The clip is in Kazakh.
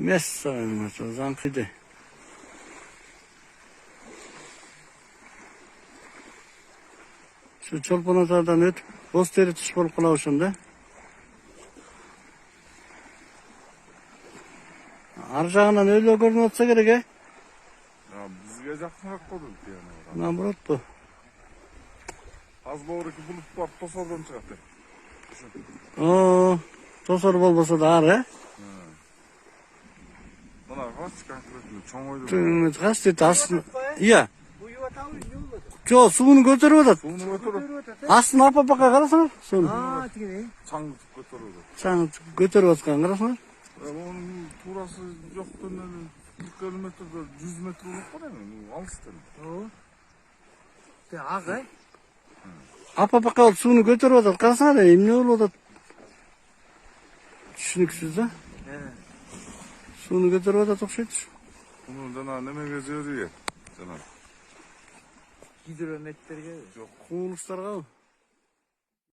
Месяц замкиди. Şu çolpon atardan ötüp boz teri tuş bolup kala ошондо. Ар жагынан өлө көрүнүп атса керек, э? Бизге жакыныраак көрүнүп yani. Наоборот bu. Az doğruki bulup barıp tosordan çıkart. Oo, tosor bolboso da ар, э? Buna kaç konkretli çoğun oydu. Kaç dedi aslında. Iya. Жо, суunu көтөрүп атат. Suunu götürüp Астын апа-апака карасаңар, суunu. çang tutup götürüyordu. Чаң көтөрүп атканын карасаңар. Onun turası yoktan 40 kilometrede 100 metre olup var yani. Alıştın. Ак, э? Апа-апака болуп сууну көтөрүп атат. Карасаңар, эмне болуп атат? Түшүнүксүз да. Сууну көтөрүп атат окшойт. Bunu jana nemege жери. Jana Гидрометрге. yok. Куулуштарга.